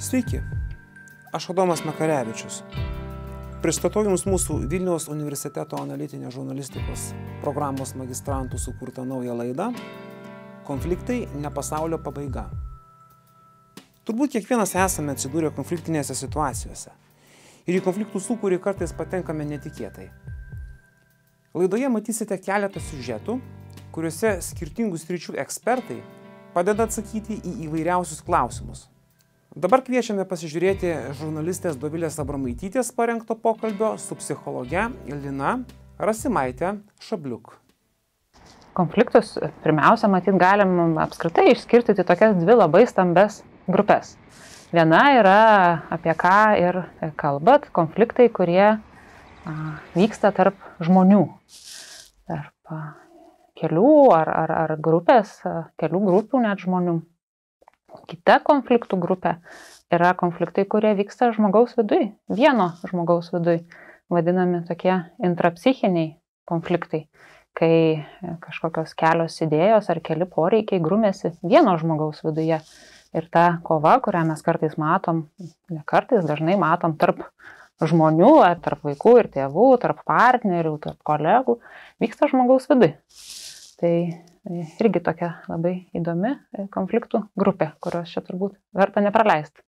Sveiki, aš Adomas Makarevičius. Pristatau Jums mūsų Vilniaus universiteto analitinės žurnalistikos programos magistrantų sukurtą naują laidą Konfliktai ne pasaulio pabaiga. Turbūt kiekvienas esame atsidūrę konfliktinėse situacijose ir į konfliktų sūkurį kartais patenkame netikėtai. Laidoje matysite keletą siužetų, kuriuose skirtingų sričių ekspertai padeda atsakyti į įvairiausius klausimus. Dabar kviečiame pasižiūrėti žurnalistės Dovilės Abramaitytės parengto pokalbio su psichologe Lina Rasimaitė Šabliuk. Konfliktus pirmiausia, matyt, galim apskritai išskirti tokias dvi labai stambes grupės. Viena yra, apie ką ir kalbat, konfliktai, kurie vyksta tarp žmonių, tarp kelių ar grupės, kelių grupių net žmonių. Kita konfliktų grupė yra konfliktai, kurie vyksta žmogaus viduj, vieno žmogaus viduj, vadinami tokie intrapsichiniai konfliktai, kai kažkokios kelios idėjos ar keli poreikiai grumėsi vieno žmogaus viduje. Ir ta kova, kurią mes kartais matom, ne kartais, dažnai matom tarp žmonių, ar tarp vaikų ir tėvų, tarp partnerių, tarp kolegų, vyksta žmogaus viduj. Tai irgi tokia labai įdomi konfliktų grupė, kurios čia turbūt verta nepraleisti.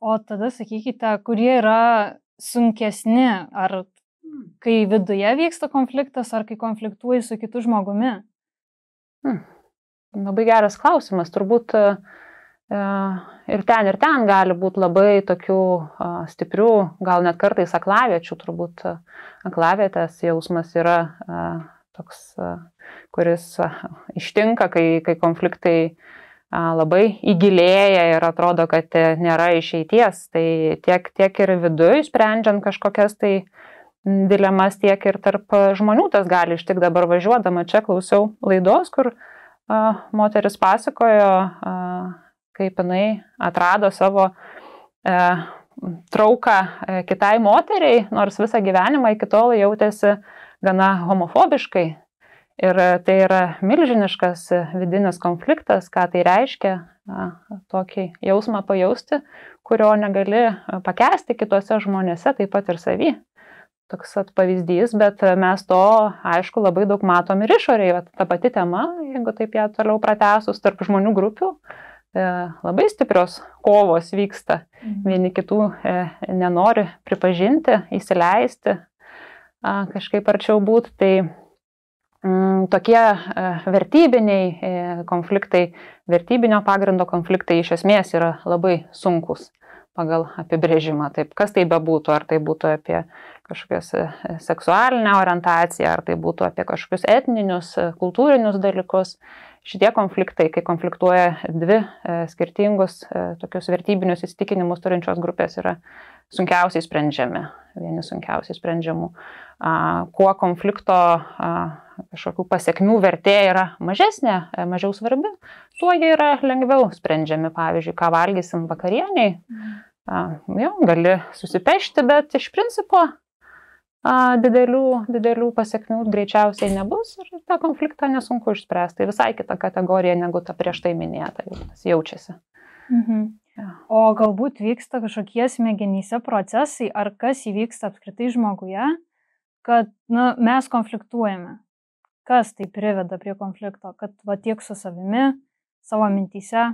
O tada sakykite, kurie yra sunkesni, ar kai viduje vyksta konfliktas, ar kai konfliktuoji su kitu žmogumi? Labai geras klausimas. Turbūt ir ten gali būti labai tokių stiprių, gal net kartais aklaviečių. Turbūt aklavietės jausmas yra toks, kuris ištinka, kai konfliktai labai įgilėja ir atrodo, kad nėra išeities. Tai tiek ir viduj, sprendžiant kažkokias tai dilemas, tiek ir tarp žmonių tas gali ištikti. Dabar važiuodama čia klausiau laidos, kur moteris pasakojo, kaip jinai atrado savo trauką kitai moteriai, nors visą gyvenimą iki tol jautėsi gana homofobiškai. Ir tai yra milžiniškas vidinis konfliktas, ką tai reiškia, tokį jausmą pajausti, kurio negali pakęsti kitose žmonėse, taip pat ir savy. Toks pavyzdys, bet mes to, aišku, labai daug matom ir išorėje. Ta pati tema, jeigu taip ją toliau pratęsus tarp žmonių grupių, labai stiprios kovos vyksta. Vieni kitų nenori pripažinti, įsileisti, kažkaip arčiau būti. Tai tokie vertybiniai konfliktai, vertybinio pagrindo konfliktai iš esmės yra labai sunkus pagal apibrėžimą. Taip, kas tai bebūtų, ar tai būtų apie kažkokias seksualinę orientaciją, ar tai būtų apie kažkokius etninius, kultūrinius dalykus. Šitie konfliktai, kai konfliktuoja dvi skirtingus tokius vertybinius įsitikinimus turinčios grupės, yra sunkiausiai sprendžiami, vieni sunkiausiai sprendžiamų. Kuo konflikto kažkokių pasiekmių vertė yra mažesnė, mažiau svarbi, tuo jie yra lengviau sprendžiami. Pavyzdžiui, ką valgysim vakarieniai, gali susipešti, bet iš principo didelių pasiekmių greičiausiai nebus ir tą konfliktą nesunku išspręsti. Tai visai kita kategorija negu ta prieš tai minėta, jaučiasi. O galbūt vyksta kažkokie smegenyse procesai, ar kas įvyksta apskritai žmoguje, kad mes konfliktuojame. Kas tai priveda prie konflikto, kad tiek su savimi, savo mintyse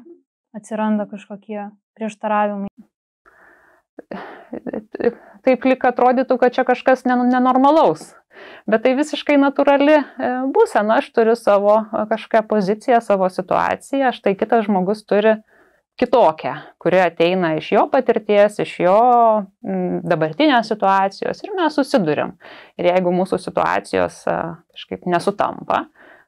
atsiranda kažkokie prieštaravimai. Taip lyg atrodytų, kad čia kažkas nenormalaus, bet tai visiškai natūrali būsena. Aš turiu savo kažkokią poziciją, savo situaciją, štai kitas žmogus turi kitokią, kuri ateina iš jo patirties, iš jo dabartinės situacijos ir mes susiduriam. Ir jeigu mūsų situacijos kažkaip nesutampa,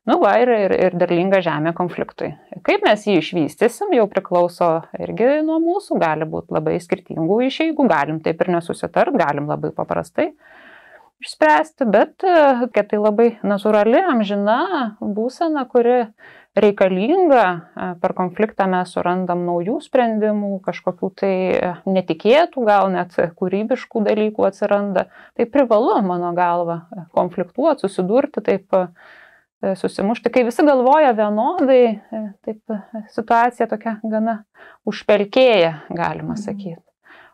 ir derlinga žemė konfliktui. Kaip mes jį išvystysim, jau priklauso irgi nuo mūsų, gali būti labai skirtingų išeigų, galim taip ir nesusitart, galim labai paprastai išspręsti, bet kad tai labai natūrali, amžina būsena, kuri reikalinga, per konfliktą mes surandam naujų sprendimų, kažkokių tai netikėtų, gal net kūrybiškų dalykų atsiranda. Tai privalu, mano galva, konfliktuoti, susidurti taip susimušti. Kai visi galvoja vienodai, taip situacija tokia gana užpelkėja, galima sakyti.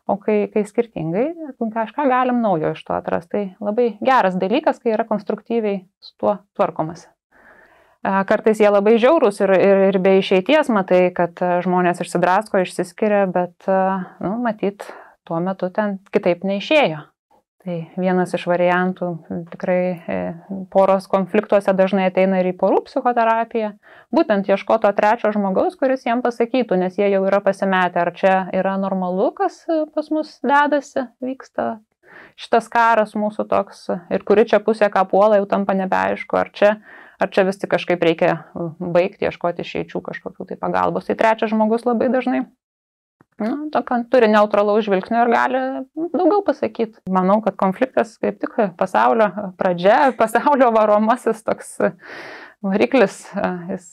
O kai skirtingai, kažką galim naujo iš to atrasti. Tai labai geras dalykas, kai yra konstruktyviai su tuo tvarkomasi. Kartais jie labai žiaurūs ir be išeities matai, kad žmonės išsidrasko, išsiskiria, bet, matyt, tuo metu ten kitaip neišėjo. Tai vienas iš variantų, tikrai poros konfliktuose dažnai ateina ir į porų psichoterapiją, būtent ieškoto trečio žmogaus, kuris jiem pasakytų, nes jie jau yra pasimetę, ar čia yra normalu, kas pas mus dedasi, vyksta šitas karas mūsų toks, ir kuri čia pusė ką puola, jau tampa nebeaišku, ar čia vis tik kažkaip reikia baigti, ieškoti išeičių kažkokių tai pagalbos. Tai trečias žmogus labai dažnai turi neutralaus žvilgsnio ir gali daugiau pasakyti. Manau, kad konfliktas kaip tik pasaulio pradžia, pasaulio varomasis toks variklis, jis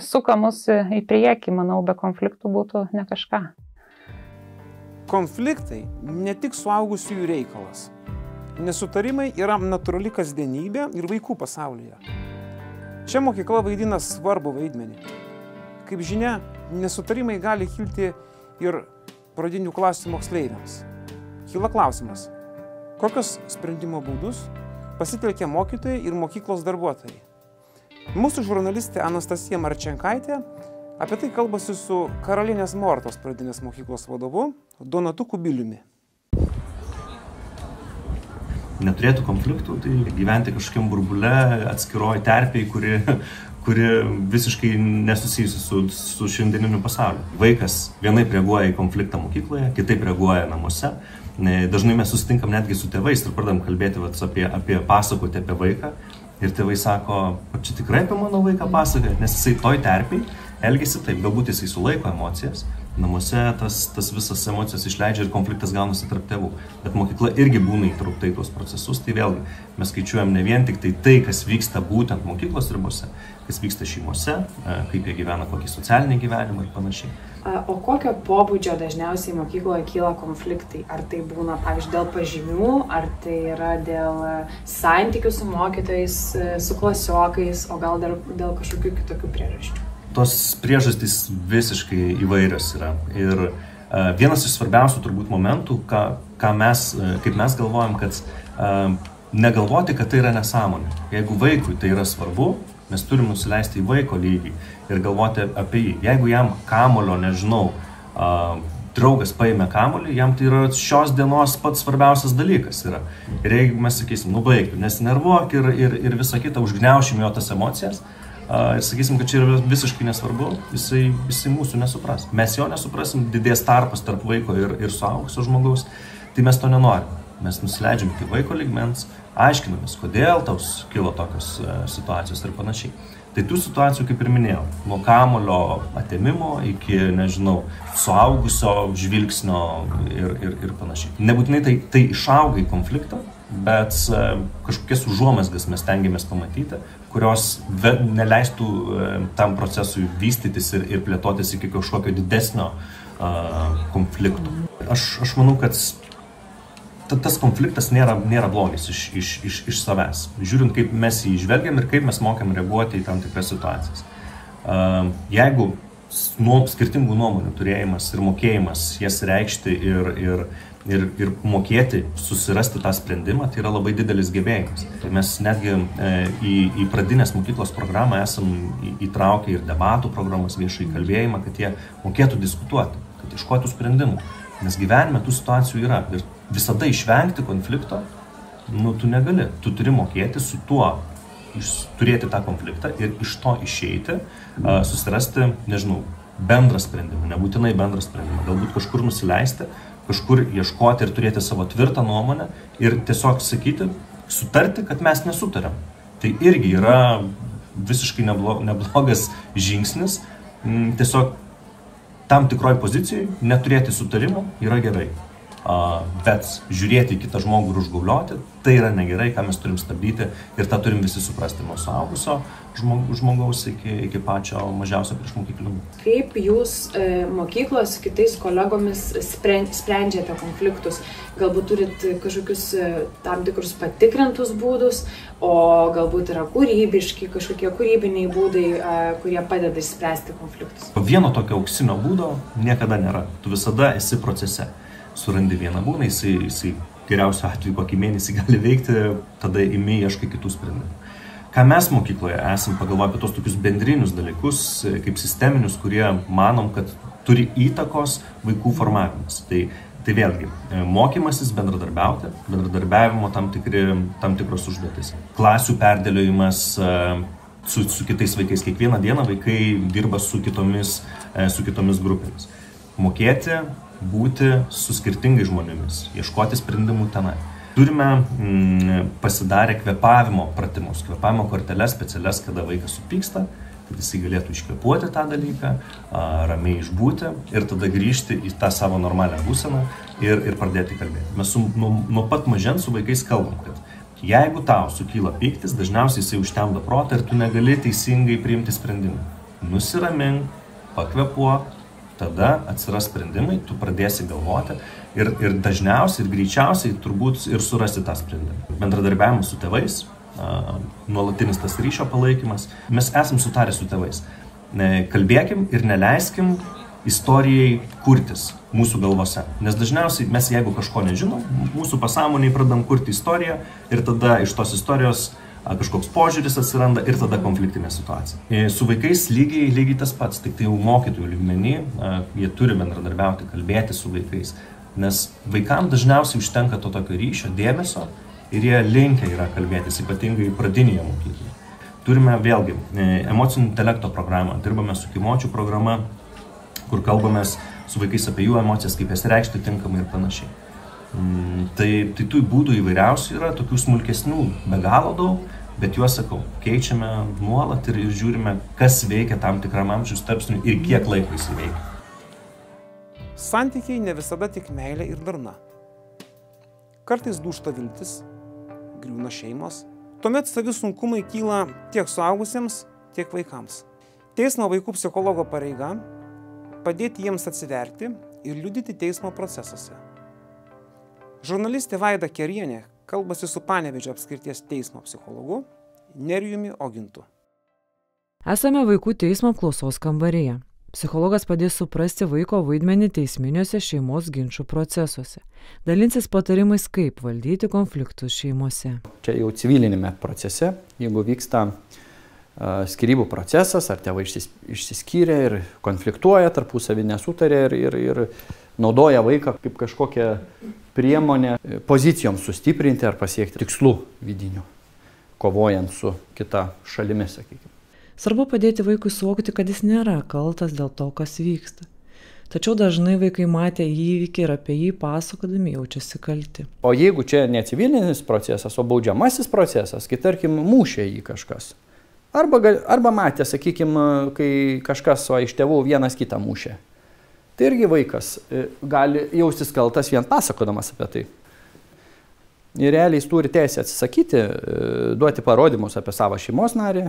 suka mus į priekį, manau, be konfliktų būtų ne kažką. Konfliktai ne tik suaugusiųjų reikalas. Nesutarimai yra natūrali kasdienybė ir vaikų pasaulyje. Čia mokykla vaidina svarbų vaidmenį. Kaip žinia, nesutarimai gali kilti ir pradinių klasių moksleiviams. Kyla klausimas, kokius sprendimo būdus pasitelkia mokytojai ir mokyklos darbuotojai. Mūsų žurnalistė Anastasija Marčenkaitė apie tai kalbasi su Karalienės Mortos pradinės mokyklos vadovu Donatu Kubiliumi. Neturėtų konfliktų, tai gyventi kažkokiam burbule, atskiroj terpėj, kuri visiškai nesusijusi su šiandieniniu pasauliu. Vaikas vienaip reaguoja į konfliktą mokykloje, kitaip reaguoja namuose. Dažnai mes susitinkam netgi su tėvais ir pradedam kalbėti apie pasakoti apie vaiką. Ir tėvai sako, čia tikrai apie mano vaiką pasakoja, nes jisai toj terpėj elgiasi taip, galbūt jisai sulaiko emocijas. Namuose tas visas emocijas išleidžia ir konfliktas gaunasi tarp tėvų. Bet mokykla irgi būna įtraukta į tuos procesus, tai vėlgi mes skaičiuojam ne vien tik tai, kas vyksta būtent mokyklos ribose, kas vyksta šeimose, kaip jie gyvena, kokį socialinį gyvenimą ir panašiai. O kokio pobūdžio dažniausiai mokykloje kyla konfliktai? Ar tai būna, pavyzdžiui, dėl pažymių, ar tai yra dėl santykių su mokytojais, su klasiokais, o gal dėl kažkokių kitokių priežasčių? Tos priežastys visiškai įvairios yra. Ir vienas iš svarbiausių turbūt momentų, kaip mes galvojam, kad negalvoti, kad tai yra nesąmonė. Jeigu vaikui tai yra svarbu, mes turim nusileisti į vaiko lygį ir galvoti apie jį. Jeigu jam kamulio, nežinau, draugas paėmė kamulį, jam tai yra šios dienos pats svarbiausias dalykas yra. Ir jeigu mes sakysim, baik, nesinervuok ir visą kitą, užgniaušim jo tas emocijas, ir sakysim, kad čia yra visiškai nesvarbu, jisai mūsų nesupras. Mes jo nesuprasim, didės tarpas tarp vaiko ir suaugusio žmogaus, tai mes to nenorim. Mes nusileidžiam iki vaiko lygmens, aiškinamės, kodėl tau kilo tokios situacijos ir panašiai. Tai tų situacijų, kaip ir minėjau, nuo kamulio atėmimo iki, nežinau, suaugusio žvilgsnio ir panašiai. Nebūtinai tai išauga į konfliktą, bet kažkokias užuomazgas mes stengiamės pamatyti, kurios neleistų tam procesui vystytis ir plėtotis iki kažkokio didesnio konflikto. Aš manau, kad tas konfliktas nėra blogis iš savęs. Žiūrint, kaip mes jį žvelgiam ir kaip mes mokam reaguoti į tam tikras situacijas. Jeigu skirtingų nuomonių turėjimas ir mokėjimas jas reikšti ir mokėti susirasti tą sprendimą, tai yra labai didelis gebėjimas. Tai mes netgi į pradinės mokyklos programą esam įtraukę ir debatų programas, viešai kalbėjimą, kad jie mokėtų diskutuoti, kad ieškotų sprendimų. Nes gyvenime tų situacijų yra ir visada išvengti konflikto, tu negali. Tu turi mokėti su tuo, turėti tą konfliktą ir iš to išeiti, susirasti, nežinau, bendrą sprendimą, nebūtinai bendrą sprendimą, galbūt kažkur nusileisti, kažkur ieškoti ir turėti savo tvirtą nuomonę ir tiesiog sakyti, sutarti, kad mes nesutariam. Tai irgi yra visiškai neblogas žingsnis, tiesiog tam tikroj pozicijai neturėti sutarimų yra gerai. bet žiūrėti į kitą žmogų ir užgaulioti, tai yra negerai, ką mes turim stabdyti ir tą turim visi suprasti nuo suaugusio žmogaus iki pačio mažiausio priešmokyklinio. Kaip jūs mokyklos su kitais kolegomis sprendžiate konfliktus? Galbūt turit kažkokius tam tikrus patikrintus būdus, o galbūt yra kūrybiški, kažkokie kūrybiniai būdai, kurie padeda išspręsti konfliktus? Vieno tokio auksinio būdo niekada nėra. Tu visada esi procese. Surandi vieną būdą, jisai geriausiu atveju kokį mėnesį gali veikti, tada imi ieškai kitų sprendimų. Ką mes mokykloje esam pagalvoję apie tos tokius bendrinius dalykus, kaip sisteminius, kurie manom, kad turi įtakos vaikų formavimas. Tai vėlgi, mokymasis bendradarbiauti, bendradarbiavimo tam tikros užduotis. Klasių perdėliojimas su kitais vaikais. Kiekvieną dieną vaikai dirba su kitomis grupėmis. Mokėti būti su skirtingais žmonėmis, ieškoti sprendimų tenai. Turime pasidarę kvėpavimo pratimus, kvėpavimo korteles specialias, kada vaikas supyksta, kad jisai galėtų iškvėpuoti tą dalyką, ramiai išbūti ir tada grįžti į tą savo normalią būseną ir pradėti kalbėti. Mes nuo pat mažens su vaikais kalbam, kad jeigu tau sukyla pyktis, dažniausiai jisai užtemdo protą ir tu negali teisingai priimti sprendimą. Nusiramink, pakvėpuok, tada atsiras sprendimai, tu pradėsi galvoti ir dažniausiai ir greičiausiai turbūt ir surasti tą sprendimą. Bendradarbiavimas su tėvais, nuolatinis tas ryšio palaikymas. Mes esam sutarę su tėvais. Kalbėkim ir neleiskim istorijai kurtis mūsų galvose. Nes dažniausiai mes, jeigu kažko nežinom, mūsų pasąmonėj pradam kurti istoriją ir tada iš tos istorijos kažkoks požiūris atsiranda ir tada konfliktinė situacija. Su vaikais lygiai tas pats, tik tai jau mokytojų lygmenį, jie turi bendradarbiauti, kalbėti su vaikais, nes vaikams dažniausiai užtenka to tokio ryšio, dėmesio ir jie linkę yra kalbėtis, ypatingai pradinėje mokykloje. Turime vėlgi emocinio intelekto programą, dirbame su Kimočių programa, kur kalbamės su vaikais apie jų emocijas, kaip jas reikšti tinkamai ir panašiai. Tai tų būdų įvairiausių yra, tokių smulkesnių be galo daug, bet juos, sakau, keičiame nuolat ir žiūrime, kas veikia tam tikram amžiaus tarpsniui ir kiek laiko jis veikia. Santykiai ne visada tik meilė ir darna. Kartais dūžta viltis, griūna šeimos. Tuomet savi sunkumai kyla tiek suaugusiems, tiek vaikams. Teismo vaikų psichologo pareiga – padėti jiems atsiverti ir liudyti teismo procesuose. Žurnalistė Vaida Kerienė kalbasi su Panevėžio apskrities teismo psichologu Nerijumi Ogintu. Esame vaikų teismo apklausos kambaryje. Psichologas padės suprasti vaiko vaidmenį teisminiuose šeimos ginčų procesuose. Dalinsis patarimais, kaip valdyti konfliktus šeimose. Čia jau civilinėme procese, jeigu vyksta skyrybų procesas, ar tėvai išsiskyrė ir konfliktuoja, tarpusavį nesutarė ir naudoja vaiką kaip kažkokią priemonę pozicijoms sustiprinti ar pasiekti tikslų vidinių, kovojant su kita šalimi, sakykime. Svarbu padėti vaikui suvokti, kad jis nėra kaltas dėl to, kas vyksta. Tačiau dažnai vaikai matę įvykį ir apie jį pasakodami jaučiasi kalti. O jeigu čia ne civilinis procesas, o baudžiamasis procesas, kai tarkim mūšė jį kažkas. Arba matė, sakykime, kai kažkas iš tėvų vienas kitą mūšė. Tai irgi vaikas gali jaustis kaltas vien pasakodamas apie tai. Ir realiai jis turi teisę atsisakyti, duoti parodymus apie savo šeimos narį,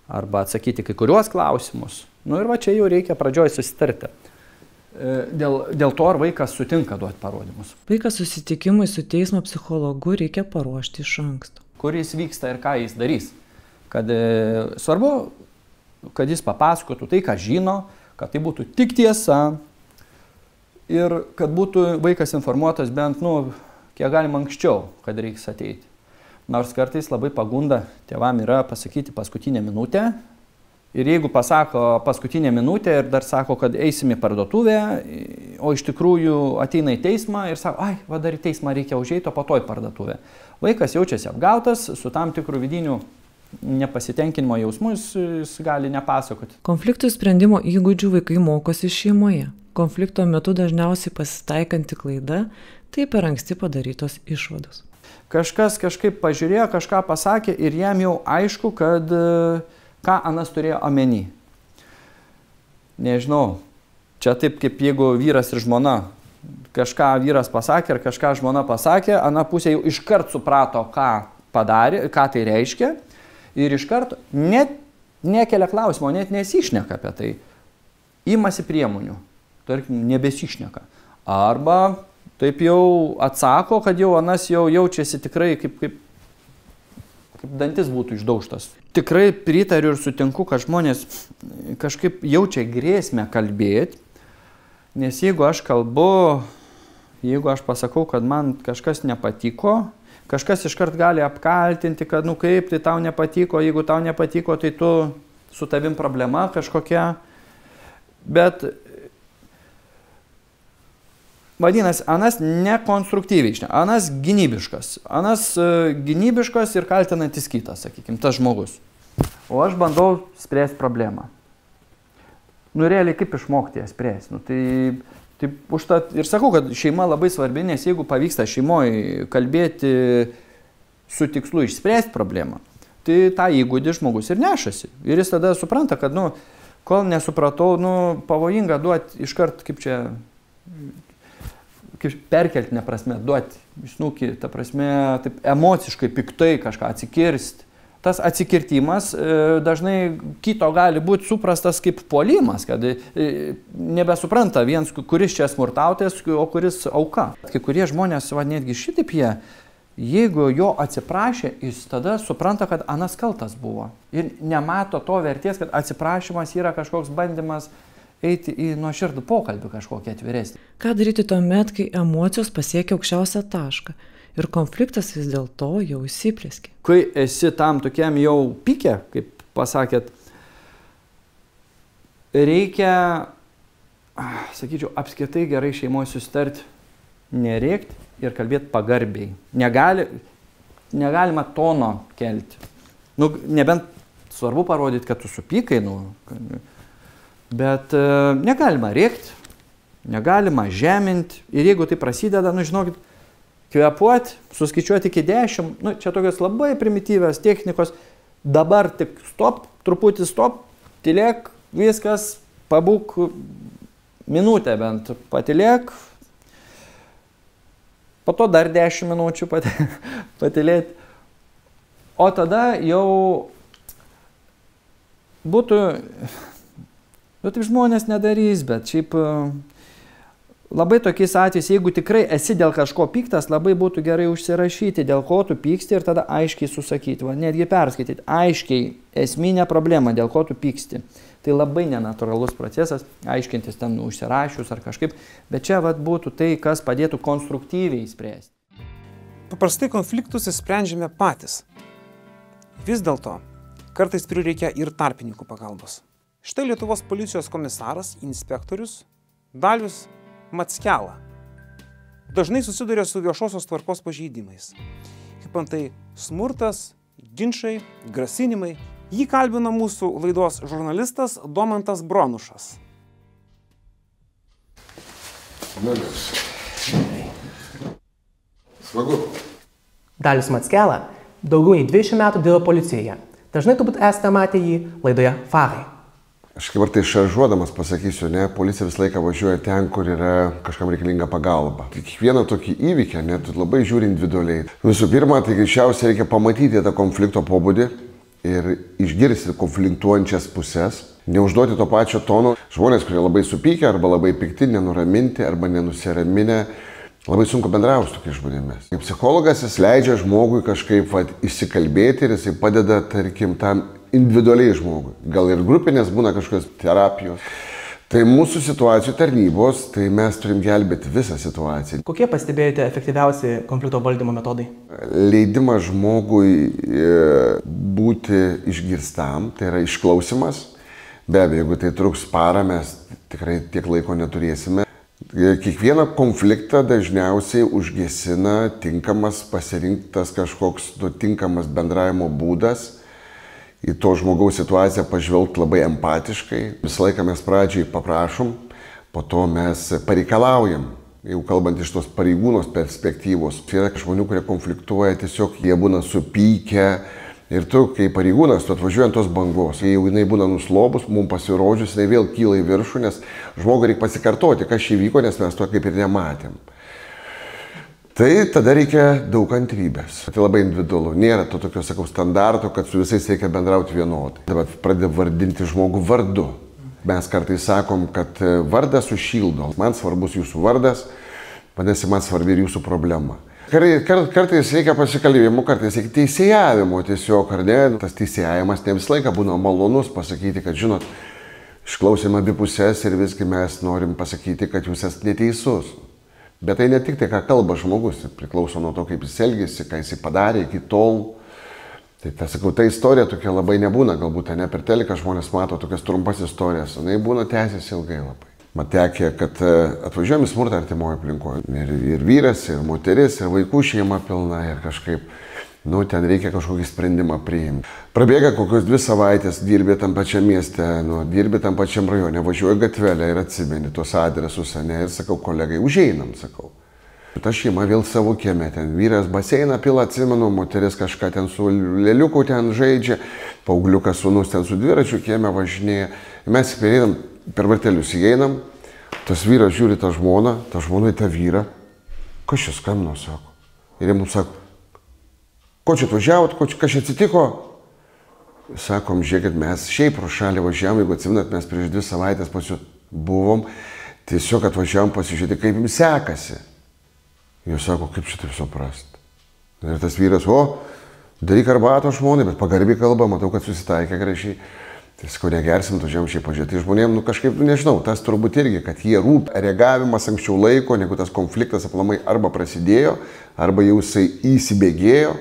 arba atsakyti kai kuriuos klausimus. Ir va čia jau reikia pradžioj susitarti. Dėl to, ar vaikas sutinka duoti parodymus. Vaiką susitikimui su teismo psichologu reikia paruošti iš anksto. Kur jis vyksta ir ką jis darys. Kad svarbu, kad jis papasakotų tai, ką žino, kad tai būtų tik tiesa ir kad būtų vaikas informuotas bent, kiek galima anksčiau, kad reiks ateiti. Nors kartais labai pagunda tėvam yra pasakyti paskutinę minutę. Ir jeigu pasako paskutinę minutę ir dar sako, kad eisim į parduotuvę, o iš tikrųjų ateina į teismą ir sako, va dar į teismą reikia užeiti, o po to į parduotuvę. Vaikas jaučiasi apgautas, su tam tikrų vidinių nepasitenkinimo jausmus jis gali nepasakoti. Konfliktų sprendimo įgūdžių vaikai mokosi šeimoje. Konflikto metu dažniausiai pasitaikanti klaida, tai per anksti padarytos išvados. Kažkas kažkaip pažiūrėjo, kažką pasakė ir jam jau aišku, kad ką anas turėjo omeny. Nežinau, čia taip kaip jeigu vyras ir žmona kažką vyras pasakė ar kažką žmona pasakė, ana pusė jau iškart suprato, ką padarė, ką tai reiškia ir iškart net nekelia klausimo, net nesišneka apie tai. Imasi priemonių, tarkim, nebesišneka. Arba taip jau atsako, kad jau anas jau jaučiasi tikrai kaip dantis būtų išdaužtas. Tikrai pritariu ir sutinku, kad žmonės kažkaip jaučia grėsmę kalbėti, nes jeigu aš kalbu, jeigu aš pasakau, kad man kažkas nepatiko, kažkas iškart gali apkaltinti, kad nu kaip tai tau nepatiko, jeigu tau nepatiko, tai tu su tavim problema kažkokia. Bet vadinasi, anas nekonstruktyviai, anas gynybiškas ir kaltinantis kitas, sakykime, tas žmogus. O aš bandau spręsti problemą. Nu, realiai kaip išmokti ją spręsti. Nu, tai užtat ir sakau, kad šeima labai svarbi, nes jeigu pavyksta šeimoje kalbėti su tikslu išspręsti problemą, tai tą įgūdį žmogus ir nešasi. Ir jis tada supranta, kad, nu, kol nesupratau, nu, pavojinga duoti iškart, kaip perkeltinė prasme, duoti snukį, ta prasme, taip emociškai, piktai kažką atsikirsti. Tas atsikirtimas dažnai kito gali būti suprastas kaip puolimas, kad nebesupranta viens, kuris čia smurtautojas, o kuris auka. Kai kurie žmonės, netgi šitaip jie, jeigu jo atsiprašė, jis tada supranta, kad anas kaltas buvo. Ir nemato to vertės, kad atsiprašymas yra kažkoks bandymas eiti į nuoširdų pokalbį kažkokį atviresnį. Ką daryti tuomet, kai emocijos pasiekia aukščiausią tašką ir konfliktas vis dėlto jau įsiplėskė? Kai esi tam tokiam jau pike, kaip pasakėt, reikia, sakyčiau, apskritai gerai šeimoje susitarti, nerėkti ir kalbėti pagarbiai. Negalima tono kelti. Nu, nebent svarbu parodyti, kad tu supykai, bet negalima rėkti, negalima žeminti. Ir jeigu tai prasideda, žinokit, kvėpuoti, suskaičiuoti iki 10, čia tokios labai primityvios technikos. Dabar tik stop, truputį stop, tylėk, viskas, pabūk minutę bent, patylėk. Po to dar 10 minučių patylėti. O tada jau būtų, taip žmonės nedarys, bet šiaip labai tokiais atvejais, jeigu tikrai esi dėl kažko piktas, labai būtų gerai užsirašyti, dėl ko tu pyksti ir tada aiškiai susakyti, netgi perskaityti, aiškiai esminę problemą, dėl ko tu pyksti. Tai labai nenatūralus procesas, aiškintis ten užsirašius ar kažkaip, bet čia būtų tai, kas padėtų konstruktyviai spręsti. Paprastai konfliktus sprendžiame patys. Vis dėlto, kartais prireikia ir tarpininkų pagalbos. Štai Lietuvos policijos komisaras, inspektorius Dalius Mackela dažnai susiduria su viešosios tvarkos pažeidimais. Kaip antai smurtas, ginčai, grasinimai. Jį kalbino mūsų laidos žurnalistas Domantas Bronušas. Smagu. Dalius Mackela daugiau nei 20 metų dirba policijoje. Dažnai turbūt esate matę jį laidoje Farai. Aš kaip ar tai šaržuodamas pasakysiu, policija visą laiką važiuoja ten, kur yra kažkam reikalinga pagalba. Kiekvieną tokį įvykį, net labai žiūri individualiai. Visų pirma, tai greičiausiai reikia pamatyti tą konflikto pobūdį ir išgirsti konfliktuojančias pusės. Neužduoti to pačio tono. Žmonės, kurie labai supykę arba labai pikti, nenuraminti arba nenusiraminę, labai sunku bendrauti su tokiais žmonėmis. Kaip psichologas jis leidžia žmogui kažkaip išsikalbėti ir jisai padeda, tarkim, tam individualiai žmogui. Gal ir grupinės būna kažkokios terapijos. Tai mūsų situacijų tarnybos, tai mes turim gelbėti visą situaciją. Kokie pastebėjote efektyviausi konflikto valdymo metodai? Leidimas žmogui būti išgirstam, tai yra išklausimas. Be abejo, jeigu tai truks parą, mes tikrai tiek laiko neturėsime. Kiekvieną konfliktą dažniausiai užgesina tinkamas pasirinktas kažkoks tinkamas bendravimo būdas. Į to žmogaus situaciją pažvelgti labai empatiškai. Visą laiką mes pradžiai paprašom, po to mes pareikalaujam, jau kalbant iš tos pareigūnos perspektyvos. Yra žmonių, kurie konfliktuoja, tiesiog jie būna supykę, Ir tu, kai pareigūnas, tu atvažiuojant tos bangos, kai jau jinai būna nuslobus, mums pasirodžius, jinai vėl kyla į viršų, nes žmogui reikia pasikartoti, kas čia įvyko, nes mes to kaip ir nematėm. Tai tada reikia daug kantrybės. Tai labai individualu. Nėra to tokio, sakau, standarto, kad su visais reikia bendrauti vienodai. Dabar pradeda vardinti žmogų vardu. Mes kartais sakom, kad vardas sušildo. Man svarbus jūsų vardas, vadinasi, man svarbi ir jūsų problema. Kartais reikia pasikalbėjimų, kartais reikia teisėjavimo tiesiog, ar ne? Tas teisėjavimas ne visą laiką būna malonus pasakyti, kad, žinot, išklausėme abi pusės ir visgi mes norim pasakyti, kad jūs esate neteisus. Bet tai ne tik tai, ką kalba žmogus, priklauso nuo to, kaip jis elgėsi, ką jis padarė iki tol. Tai, sakau, ta istorija tokia labai nebūna, galbūt ne per teliką žmonės mato tokias trumpas istorijas, o jinai būna tęsiasi ilgai labai. Matekė, kad atvažiuojam į smurtą artimoje aplinkoje. Ir vyras, ir moteris, ir vaikų šeima pilna, ir kažkaip, ten reikia kažkokį sprendimą priimti. Prabėga kokios 2 savaitės, dirbi tam pačiam mieste, dirbi tam pačiam rajone, važiuoji gatvelę ir atsimeni tuos adresus, ir sakau, kolegai, užeinam, sakau. Ta šeima vėl savo kieme, ten vyras baseiną pila, atsimenu, moteris kažką ten su lėliuku ten žaidžia, paaugliukas sūnus ten su dviračiu kieme važinėja. Mes pereinam, per vartelius įeinam, tas vyras žiūri tą žmoną į tą vyrą, kas čia skambino, sako. Ir jie mums sako, ko čia atvažiavot, kas čia atsitiko? Sakom, žiūrėkit, mes šiaip pro šalį važiavom, jeigu atsiminat, mes prieš 2 savaitės pas jų buvom, tiesiog atvažiavom pasižiūrėti, kaip jums sekasi. Jie sako, kaip čia taip suprast. Ir tas vyras, daryk arbato žmonai, bet pagarbiai kalba, matau, kad susitaikė gražiai. Tai sakau, negersim, tužiam šiaip pažiūrėti. Žmonėm, kažkaip, nežinau, tas turbūt irgi, kad jie rūp reagavimas anksčiau laiko, negu tas konfliktas aplamai arba prasidėjo, arba jau jisai įsibėgėjo,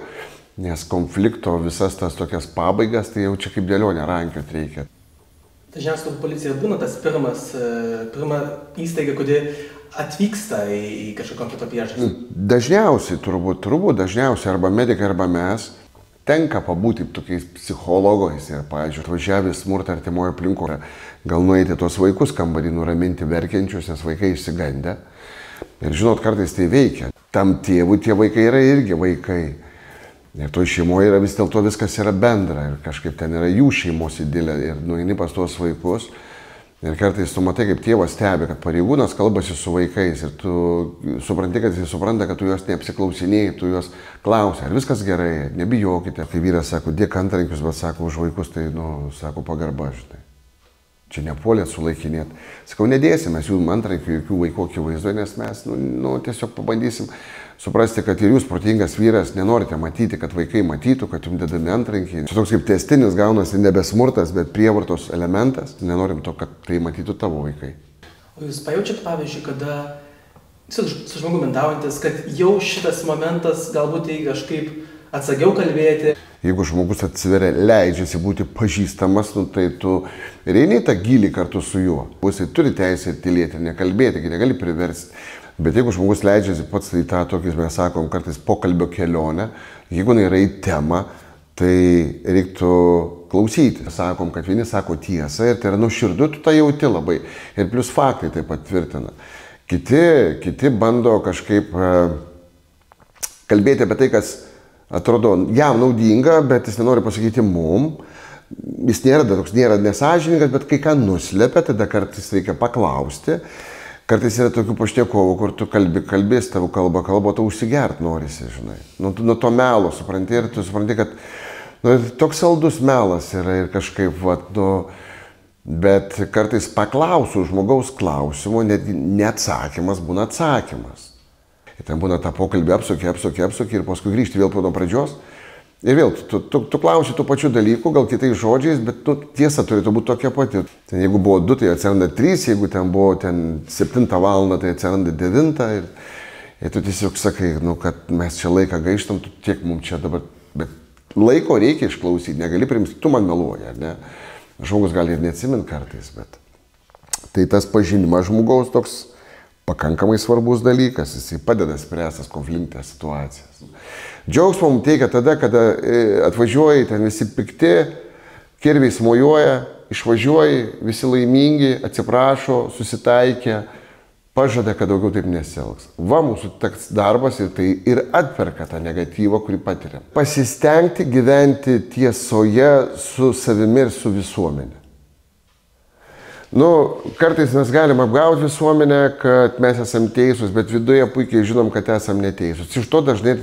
nes konflikto visas tas tokias pabaigas, tai jau čia kaip dėlionė rankiot reikia. Dažniausiai policija būna tas pirma įstaiga, kuri atvyksta į kažkokią konflikto priežastį. Dažniausiai, turbūt dažniausiai arba medikai, arba mes. Tenka pabūti tokiais psichologais ir, pavyzdžiui, atvažiavę smurtą artimoje aplinkoje, gal nueiti tos vaikus kambarį, nuraminti verkiančius, nes vaikai išsigandę. Ir žinot, kartais tai veikia. Tam tėvui tie vaikai yra irgi vaikai. Ir toj šeimoje yra vis dėlto viskas yra bendra ir kažkaip ten yra jų šeimos idilė ir nueini pas tuos vaikus. Ir kartais tu matai, kaip tėvas stebi, kad pareigūnas kalbasi su vaikais ir tu supranti, kad jis supranta, kad tu juos neapsiklausinėjai, tu juos klausi, ar viskas gerai, nebijokite. Kai vyras sako, dėk antrankius, bet sako, už vaikus, tai, sako, pagarba, žinai. Čia nepuolėt sulaikinėt. Sakau, nedėsim, mes jų antrankių, jokių vaikų akivaizdoje, nes mes, tiesiog pabandysim suprasti, kad ir jūs, protingas vyras, nenorite matyti, kad vaikai matytų, kad jums dedami antrankiai. Čia toks kaip tęstinis gaunasi nebesmurtas, bet prievartos elementas. Nenorim to, kad tai matytų tavo vaikai. O jūs pajaučiat, pavyzdžiui, kada su žmogumi bendaujantis, kad jau šitas momentas galbūt reikia kažkaip atsagiau kalbėti? Jeigu žmogus atsiveria, leidžiasi būti pažįstamas, tai tu eini tą gilį kartu su juo. Jisai turi teisę ir tylėti, nekalbėti, negali priversti. Bet jeigu žmogus leidžiasi pats į tą tokį, mes sakom, kartais pokalbio kelionę, jeigu yra į temą, tai reiktų klausyti. Sakom, kad vieni sako tiesą ir tai yra nuoširdu, tu tą jauti labai. Ir plus faktai tai patvirtina. Kiti bando kažkaip kalbėti apie tai, kas atrodo jam naudinga, bet jis nenori pasakyti mum. Jis nėra nesąžiningas, bet kai ką nuslepia, tada kartais reikia paklausti. Kartais yra tokių pašnekovų, kur tu kalbės tavo kalbą, tu užsigert norisi, žinai. Nuo to melo supranti ir tu supranti, kad toks saldus melas yra ir kažkaip, bet kartais paklausiu žmogaus klausimo, net neatsakymas būna atsakymas. Ir ten būna tą pokalbį apsuki ir paskui grįžti vėl nuo pradžios. Ir vėl, tu klausi tų pačių dalykų, gal kitais žodžiais, bet tiesa turėtų būti tokia pati. Ten, jeigu buvo 2, tai atsiranda 3, jeigu ten buvo 7 valandą, tai atsiranda 9. Ir tu tiesiog sakai, kad mes čia laiką gaištam, tiek mums čia dabar. Bet laiko reikia išklausyti, negali primsti, tu man meluoji, ar ne? Žmogus gali ir neatsimint kartais, bet tai tas pažinimas žmogaus toks pakankamai svarbus dalykas, jisai padeda spręstas konfliktines situacijas. Džiaugsmą mums teikia tada, kada atvažiuoji, ten visi pikti, kirviai smojuoja, išvažiuoji, visi laimingi, atsiprašo, susitaikė pažada, kad daugiau taip nesielgs. Va, mūsų toks darbas ir tai ir atperka tą negatyvą, kurį patiriam. Pasistengti gyventi tiesoje su savimi ir su visuomenė. Kartais mes galim apgauti visuomenę, kad mes esam teisūs, bet viduje puikiai žinom, kad esam neteisūs. Iš to dažnai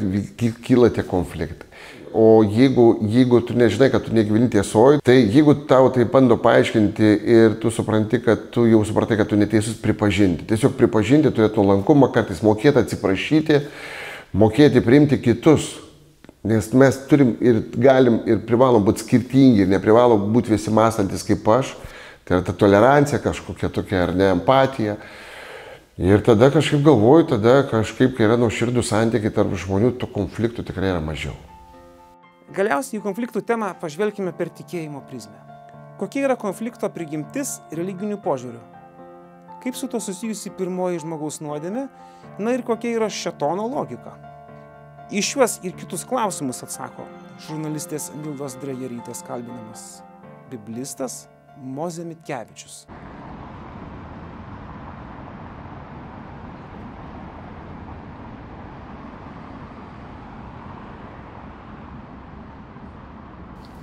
kyla tie konfliktai. O jeigu tu nežinai, kad tu negyveni tiesoje, tai jeigu tau tai bando paaiškinti ir tu supranti, kad tu jau supratai, kad tu neteisus, pripažinti. Tiesiog pripažinti, turėti nuolankumą, kartais mokėti atsiprašyti, mokėti priimti kitus. Nes mes turim ir galim ir privalom būti skirtingi ir neprivalom būti visi mąstantis kaip aš. Tai yra ta tolerancija kažkokia tokia, ar ne, empatija. Ir tada kažkaip galvoju, kai yra nuoširdų santykiai tarp žmonių, tų konfliktų tikrai yra mažiau. Galiausiai į konfliktų temą pažvelkime per tikėjimo prizmę. Kokia yra konflikto prigimtis religinių požiūrių? Kaip su to susijusi pirmoji žmogaus nuodėmė? Na ir kokia yra šėtono logika? Į šiuos ir kitus klausimus atsako žurnalistės Mildos Drejerytės kalbinamas biblistas Mozė Mitkevičius.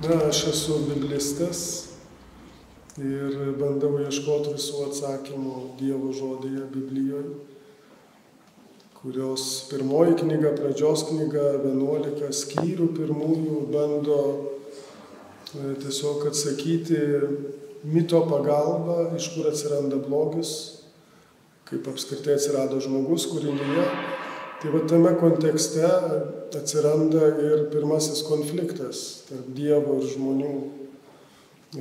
Aš esu biblistas ir bandau ieškoti visų atsakymų Dievo žodyje Biblijoje, kurios pirmoji knyga, pradžios knyga, 11 skyrių pirmųjų bando tiesiog atsakyti mito pagalba, iš kur atsiranda blogis, kaip apskritai atsirado žmogus kūrinyje. Tai va tame kontekste atsiranda ir pirmasis konfliktas tarp Dievo ir žmonių.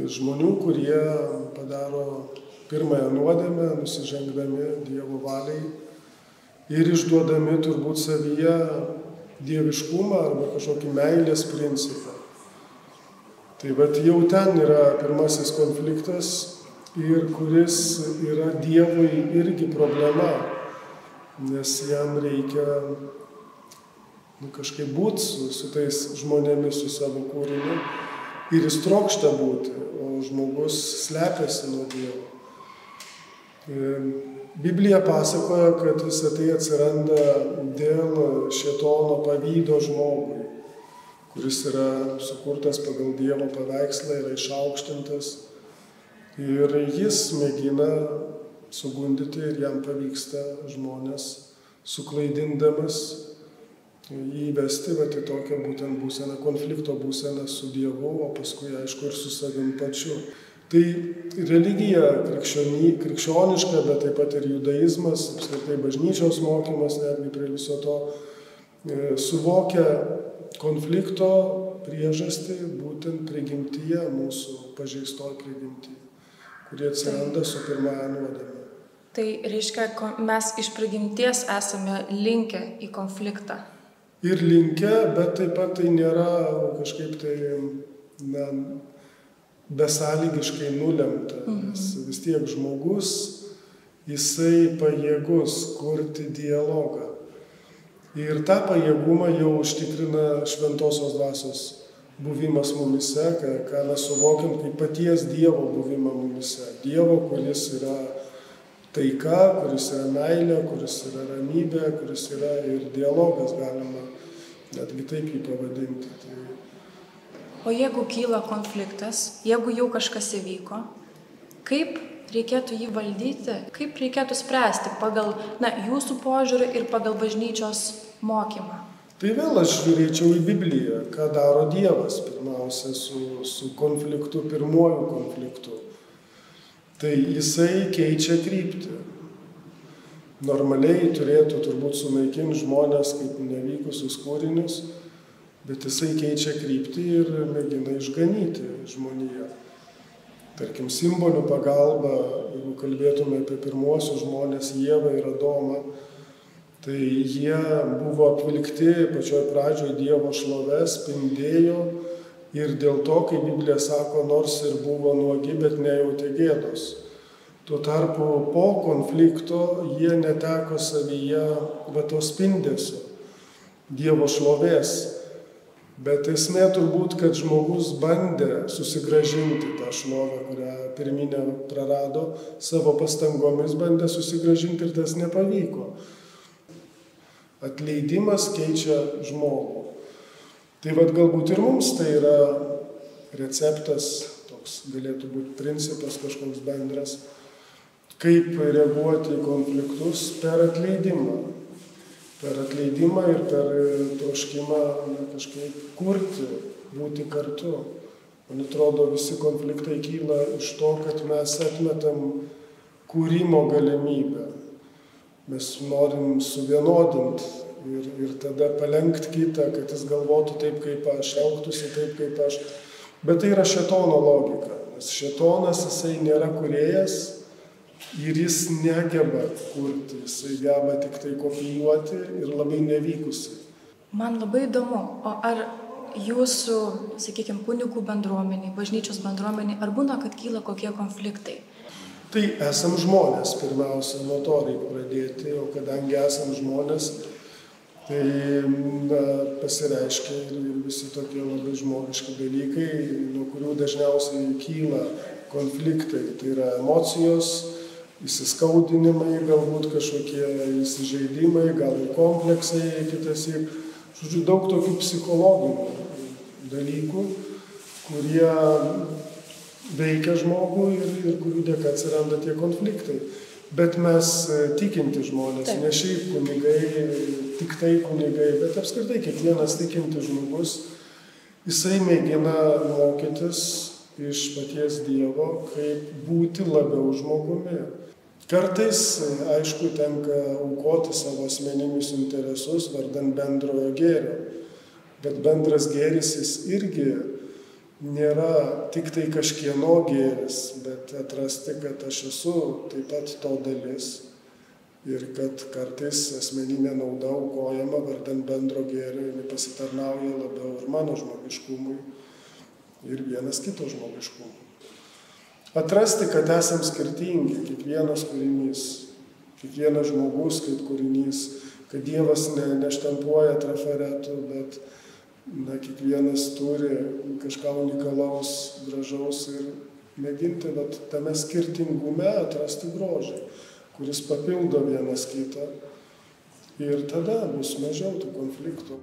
Žmonių, kurie padaro pirmąją nuodėmę, nusižengdami Dievo valiai ir išduodami turbūt savyje dieviškumą arba kažkokį meilės principą. Tai vat jau ten yra pirmasis konfliktas ir kuris yra Dievui irgi problema, nes jam reikia kažkaip būti su tais žmonėmis, su savo kūriniu ir jis trokšta būti, o žmogus slepiasi nuo Dievo. Biblija pasakoja, kad visa tai atsiranda dėl šėtono pavydo žmogui, kuris yra sukurtas pagal Dievo paveikslą, yra išaukštintas. Ir jis mėgina sugundyti ir jam pavyksta žmonės suklaidindamas įvesti į tokią būtent būseną, konflikto būseną su Dievu, o paskui aišku ir su savim pačiu. Tai religija krikščioniška, bet taip pat ir judaizmas, apskritai bažnyčios mokymas, netgi prie viso to, suvokia konflikto priežastį būtent prigimtyje, mūsų pažeistoj prigimtyje, kurie atsiranda su pirmąja nuodėme. Tai reiškia, mes iš prigimties esame linkę į konfliktą. Ir linkę, bet taip pat tai nėra kažkaip tai besąlygiškai nulemta. Nes vis tiek žmogus, jisai pajėgus kurti dialogą. Ir tą pajėgumą jau užtikrina šventosios dvasios buvimas mumise, ką mes suvokiam kaip paties Dievo buvimą mumise. Dievo, kuris yra taika, kuris yra meilė, kuris yra ramybė, kuris yra ir dialogas, galima netgi taip jį pavadinti. O jeigu kyla konfliktas, jeigu jau kažkas įvyko, kaip reikėtų jį valdyti, kaip reikėtų spręsti pagal jūsų požiūrį ir pagal bažnyčios mokymą? Tai vėl aš žiūrėčiau į Bibliją, ką daro Dievas pirmiausia su konfliktu, pirmuoju konfliktu. Tai jisai keičia kryptį. Normaliai turėtų turbūt sunaikinti žmonės kaip nevykusius kūrinius, bet jisai keičia kryptį ir mėgina išganyti žmoniją. Tarkim, simbolių pagalba, jeigu kalbėtume apie pirmuosius žmonės, Ievą ir Adomą, tai jie buvo apvilkti pačioj pradžioj Dievo šlove, spindėjo ir dėl to, kaip Biblija sako, nors ir buvo nuogi, bet nejautė gėdos. Tuo tarpu po konflikto jie neteko savyje to spindesio, Dievo šlovės. Bet esmė turbūt, kad žmogus bandė susigrąžinti tą šlovę, kurią pirminę prarado, savo pastangomis bandė susigrąžinti ir tas nepavyko. Atleidimas keičia žmogų. Tai vad galbūt ir mums tai yra receptas, toks galėtų būti principas kažkoks bendras, kaip reaguoti į konfliktus per atleidimą. Per atleidimą ir per troškimą kažkaip kurti, būti kartu. Man atrodo, visi konfliktai kyla iš to, kad mes atmetam kūrimo galimybę. Mes norim suvienodinti ir tada palenkti kitą, kad jis galvotų taip, kaip aš, elgtųsi taip, kaip aš. Bet tai yra šėtono logika, nes šėtonas jisai nėra kūrėjas ir jis negeba kurti, jisai geba tik tai kopijuoti ir labai nevykusiai. Man labai įdomu, o ar jūsų, sakykime, kunigų bendruomeniai, bažnyčios bendruomeniai, ar būna, kad kyla kokie konfliktai? Tai esam žmonės, pirmiausia, nuo to reikia pradėti, o kadangi esam žmonės, tai pasireiškia ir visi tokie labai žmogiški dalykai, nuo kurių dažniausiai kyla konfliktai. Tai yra emocijos, įsiskaudinimai, galbūt kažkokie įsižeidimai, gal ir kompleksai, kitasi. Žodžiu, daug tokių psichologinių dalykų, kurie veikia žmogų ir kurių dėka atsiranda tie konfliktai. Bet mes tikinti žmonės, ne šiaip kunigai, tik tai kunigai, bet apskritai kiekvienas tikinti žmogus, jisai mėgina mokytis iš paties Dievo, kaip būti labiau žmogumi. Kartais, aišku, tenka aukoti savo asmeninius interesus vardan bendrojo gėrio, bet bendras gėris jis irgi nėra tik tai kažkieno gėris, bet atrasti, kad aš esu taip pat to dalis ir kad kartais asmeninė nauda aukojama vardan bendro gėrio ir pasitarnauja labiau ir mano žmogiškumui ir vienas kito žmogiškumui. Atrasti, kad esam skirtingi, kiekvienas kūrinys, kiekvienas žmogus kaip kūrinys, kad Dievas neštampuoja trafaretų, bet kiekvienas turi kažką unikalaus, gražaus ir mėginti tame skirtingume atrasti grožį, kuris papildo vienas kitą ir tada bus mažiau tų konfliktų.